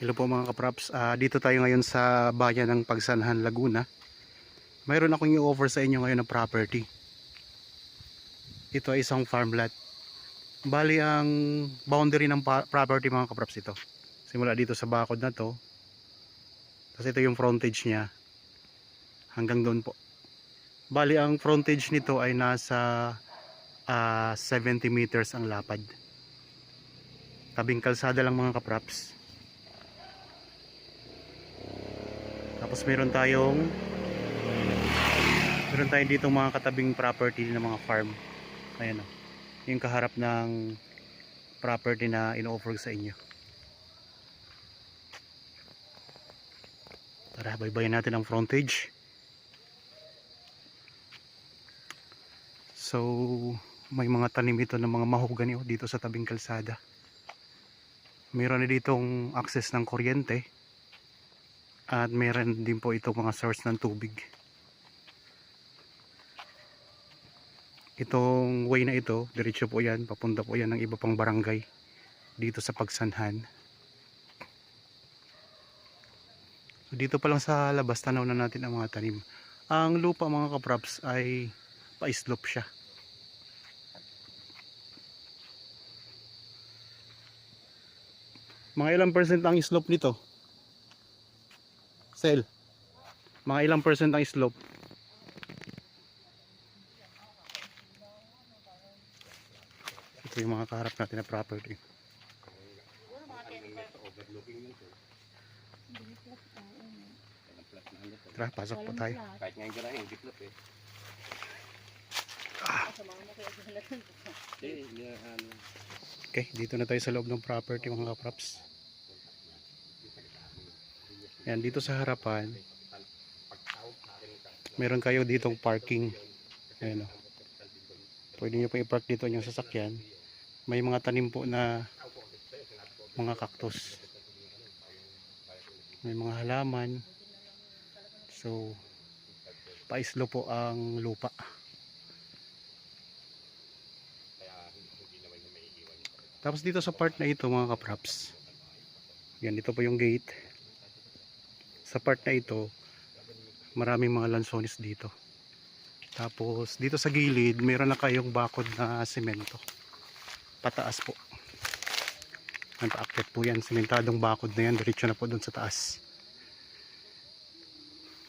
Hello po mga kapraps. Dito tayo ngayon sa bayan ng Pagsanhan, Laguna. Mayroon akong i-offer sa inyo ngayon na property. Ito ay isang farmland. Bali ang boundary ng property mga kapraps ito. Simula dito sa bakod na to. Tapos ito yung frontage niya. Hanggang doon po. Bali ang frontage nito ay nasa 70 meters ang lapad. Tabing kalsada lang mga kapraps. Tapos meron tayong dito mga katabing property ng mga farm. Ayan o. Yung kaharap ng property na ino-offer sa inyo. Tara, baybayin natin ang frontage. So, may mga tanim ito ng mga mahogany dito sa tabing kalsada. Meron na ditong access ng kuryente. At meron din po itong mga source ng tubig. Itong way na ito, diretso po yan, papunta po yan ng iba pang barangay dito sa Pagsanhan. So, dito pa lang sa labas, tanaw na natin ang mga tanim. Ang lupa mga kapraps ay pa-slope siya. Mga ilang percent ang slope nito? Sel, mga ilang percent ang slope? Ito yung mga kaharap natin na property. Tara, pasok po tayo. Kahit ngayon ka yung diplop eh. Okay, dito na tayo sa loob ng property mga kapraps. Yan, dito sa harapan meron kayo ditong parking. Ayan o. Pwede nyo pa i-park dito yung sasakyan. May mga tanim po na mga cactus. May mga halaman. So, paislo po ang lupa. Tapos dito sa part na ito mga kapraps. Yan, dito po yung gate. Sa part na ito, maraming mga lansones dito. Tapos dito sa gilid, meron na kayong bakod na semento. Pataas po. Ang paakyat po yan, sementadong bakod na yan, diretso na po doon sa taas.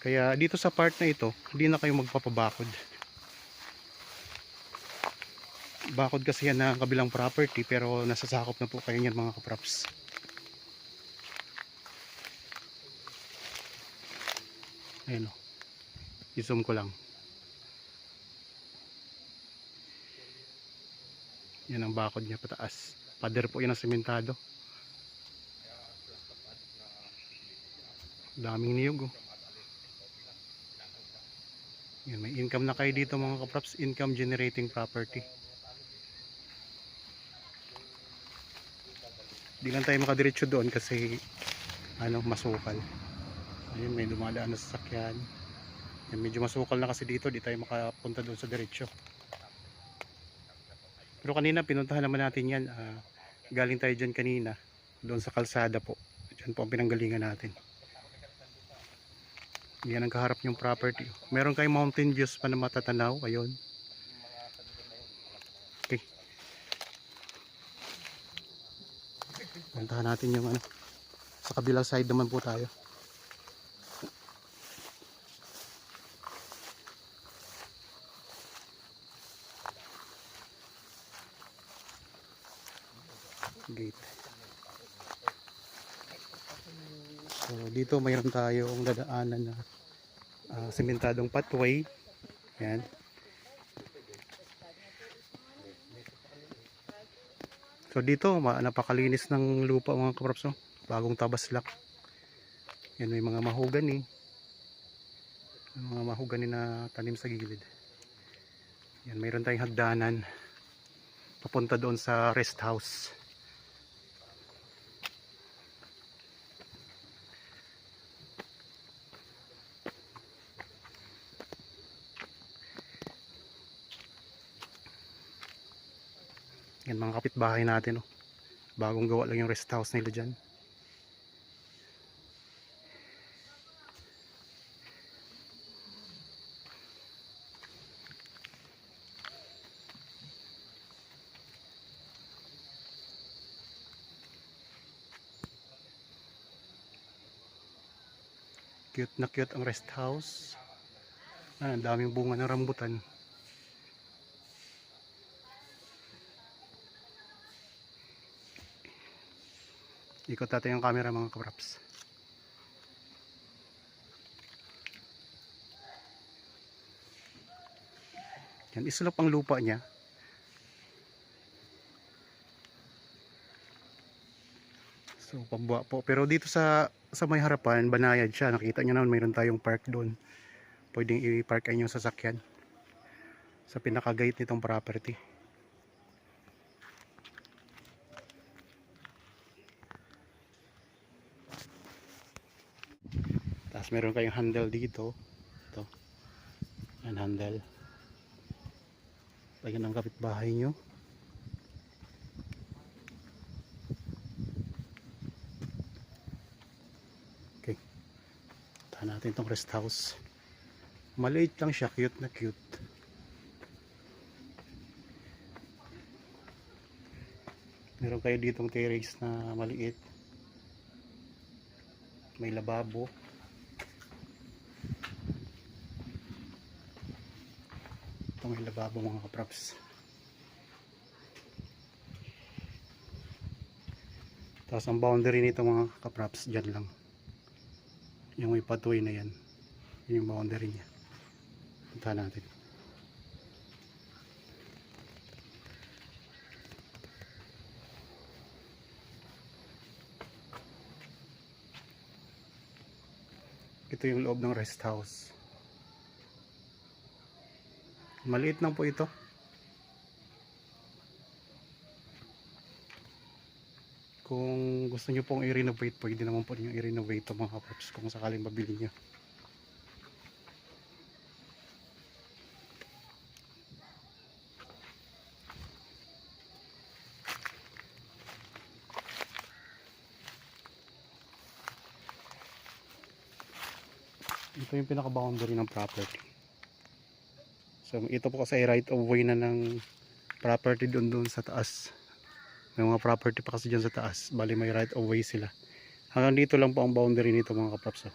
Kaya dito sa part na ito, hindi na kayo magpapabakod. Bakod kasi yan na kabilang property, pero nasasakop na po kayo yan mga kapraps. Ayan o. I-zoom ko lang. Yan ang bakod niya pataas. Pader po yan ang sementado. Daming niyog oh. Yan, may income na kayo dito mga kapraps. Income generating property. Di lang tayo makadiretso doon kasi masukal. Ayun, may dumadaan na sasakyan. Yan, medyo masukal na kasi dito. Di tayo makapunta doon sa diretso. Pero kanina pinuntahan naman natin yan. Galing tayo dyan kanina. Doon sa kalsada po. Dyan po ang pinanggalingan natin. Yan ang kaharap yung property. Meron kayong mountain views pa na matatanaw. Ayun. Okay. Puntahan natin yung sa kabilang side naman po tayo. Gate. So dito mayroon tayong dadaanan na sementadong pathway. Yan. So dito napakalinis ng lupa mga kapraps. Bagong tabas lang. Yan, may mga mahogany. Mga mahogany na tanim sa gilid. Yan, mayroon tayong hagdanan papunta doon sa rest house. Yan mga kapitbahay natin oh. Bagong gawa lang yung rest house nila dyan. Cute na cute ang rest house. Ang daming bunga ng rambutan. Ikot natin yung camera mga kapraps. Yan, isulap ang lupa niya. So pababa po. Pero dito sa may harapan, banayad siya. Nakita niyo naman mayroon tayong park doon. Pwedeng i-park ay yung sasakyan sa pinaka-gate nitong property. Tapos meron kayong handle dito. Ito. Yan handle. Lagyan ng kapitbahay nyo. Okay. Tahan natin itong rest house. Maliit lang siya. Cute na cute. Meron kayo ditong terrace na maliit. May lababo. Ito may lababo mga kapraps. Tapos ang boundary nito mga kapraps dyan lang. Yung may pathway na yan. Yung boundary niya. Puntahan natin. Ito yung loob ng rest house. Maliit lang po ito. Kung gusto nyo pong i-renovate, pwede naman po nyo i-renovate ito mga kapraps kung sakaling mabili nyo. Ito yung pinaka-boundary ng property. So ito po kasi right of way na ng property doon sa taas. May mga property pa kasi dyan sa taas. Bali may right of way sila. Hanggang dito lang po ang boundary nito mga kapraps.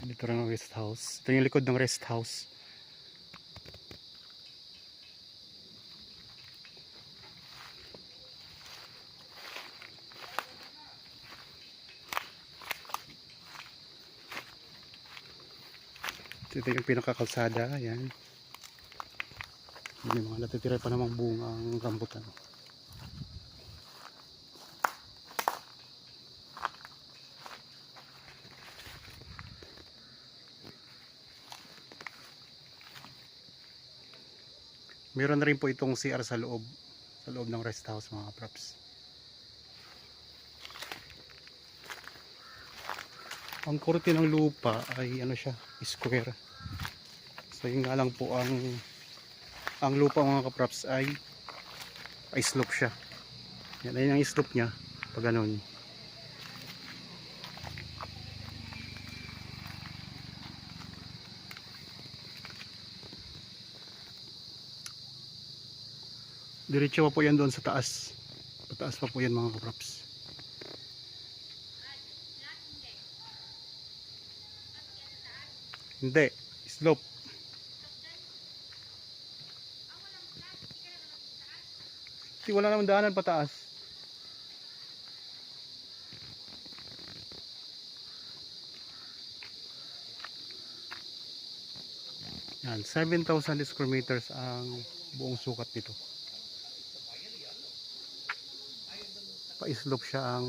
Dito rin ang rest house. Ito yung likod ng rest house. Ito yung pinakakalsada. Ayan. May mga natitira pa namang bunga ang rambutan. Meron na rin po itong CR sa loob ng rest house mga props. Ang korte ng lupa ay ano siya, square. So yun nga lang po ang lupa mga kaprops ay slope siya. Yan ay ang slope niya pag ganun. Diretso pa po yan doon sa taas. Pataas pa po yan mga kaprops. Hindi, slope. Hindi, wala namang daanan pataas. Yan, 7,000 square meters ang buong sukat nito. Pa-slope siya ang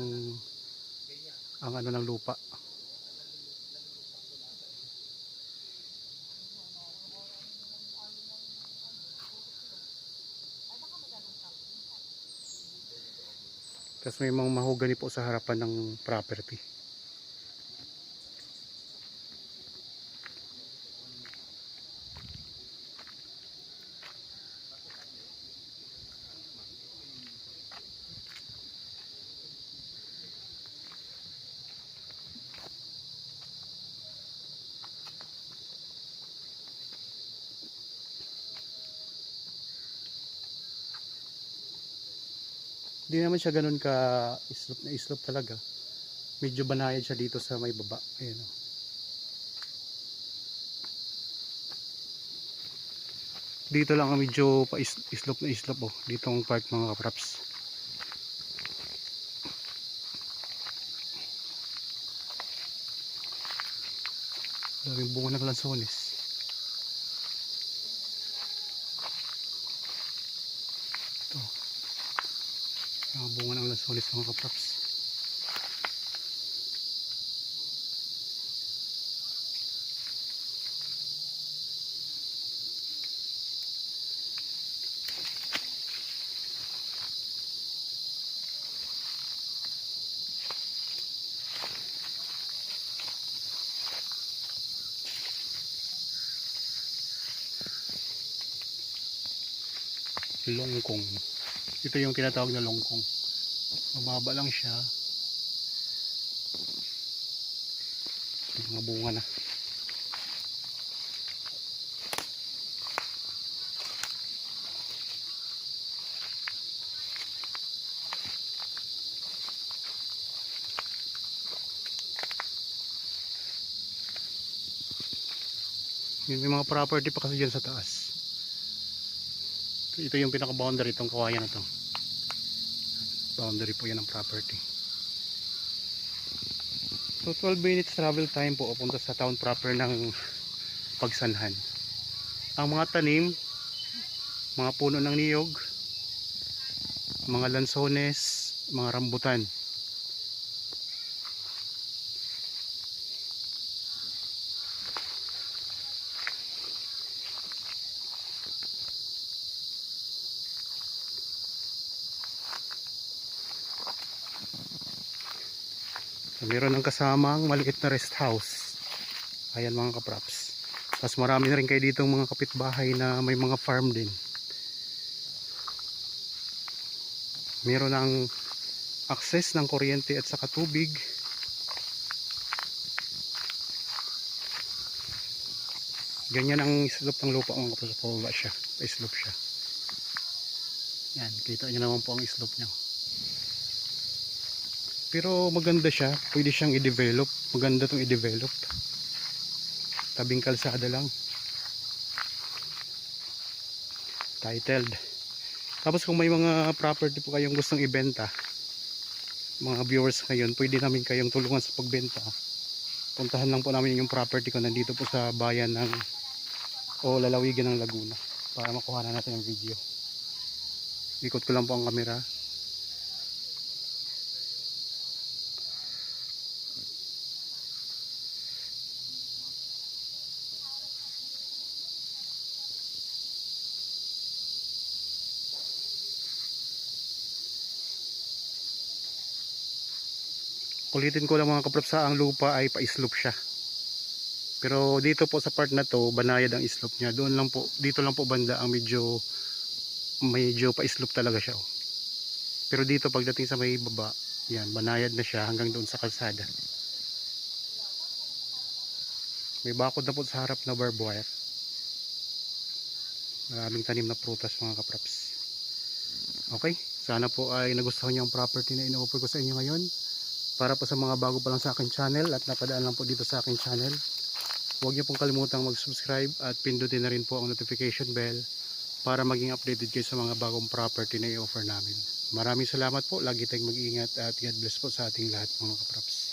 ano ng lupa. Tapos may mga mahogany po sa harapan ng property. Hindi naman siya ganun ka slope talaga. Medyo banayad siya dito sa may baba. Ayan o. Dito lang ang medyo pa slope na slope oh. Dito ang part mga kapraps. Daming bunga ng lansones. Ito. Ang bunga ng lansones mga kapraps. Longkong. Ito yung tinatawag na longkong. Mababa lang siya. Mga bunga na. May mga property pa kasi dyan sa taas. Ito yung pinaka boundary itong kawayan na to. Boundary po yan ng property. So 12 minutes travel time po papunta sa town proper ng Pagsanhan. Ang mga tanim, mga puno ng niyog, mga lansones, mga rambutan. So, meron ng kasamang maliit na rest house. Ayan mga kapraps. Tapos marami na rin kayo dito mga kapitbahay na may mga farm din. Meron ng access ng kuryente at saka tubig. Ganyan ang slope ng lupa mga kapraps. Pababa siya. Slope siya. Yan. Kita nyo naman po ang slope nyo. Pero maganda siya, pwede siyang i-develop. Maganda itong i-develop. Tabing kalsada lang. Titled. Tapos kung may mga property po kayong gustong ibenta, mga viewers ngayon, pwede namin kayong tulungan sa pagbenta. Puntahan lang po namin yung property ko nandito po sa bayan ng o lalawigan ng Laguna para makuha na natin yung video. Ikot ko lang po ang camera. Ulitin ko lang mga kapraps, ang lupa ay pa-slope siya. Pero dito po sa part na to, banayad ang slope niya. Doon lang po, dito lang po banda ang medyo pa-slope talaga siya. Oh. Pero dito pagdating sa may baba, yan, banayad na siya hanggang doon sa kalsada. May bakod na po sa harap na barbed wire. Maraming tanim na prutas mga kapraps. Okay, sana po ay nagustuhan niyo ang property na ino-offer ko sa inyo ngayon. Para po sa mga bago pa lang sa akin channel at napadaan lang po dito sa akin channel, huwag niyo pong kalimutang mag-subscribe at pindutin na rin po ang notification bell para maging updated kayo sa mga bagong property na i-offer namin. Maraming salamat po, lagi tayong mag-iingat at God bless po sa ating lahat mga kapraps.